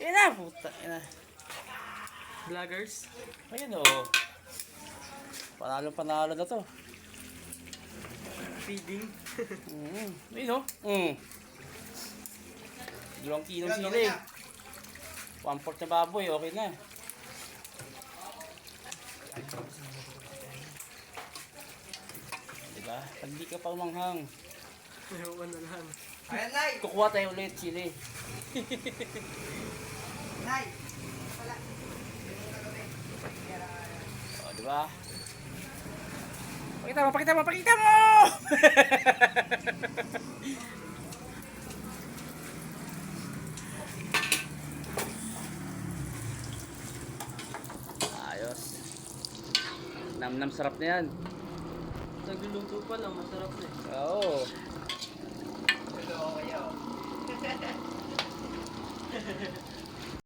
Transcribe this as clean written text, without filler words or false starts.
Yan na, puta. Yan na. Vloggers. Ayun o. Panalo na to. Feeding. Ayun o. 2 kilong sili. 1/4 na baboy, okay na. Diba? Pag di ka pa umanghang, Ewan na lang. Ayan, Nay! kukuha tayo ulit sili. Nay! Wala. O, diba? Pakita mo! Ayos. Nam sarap na yan. Nagluluto pa lang, masarap na eh. Oo. Hello, kayo.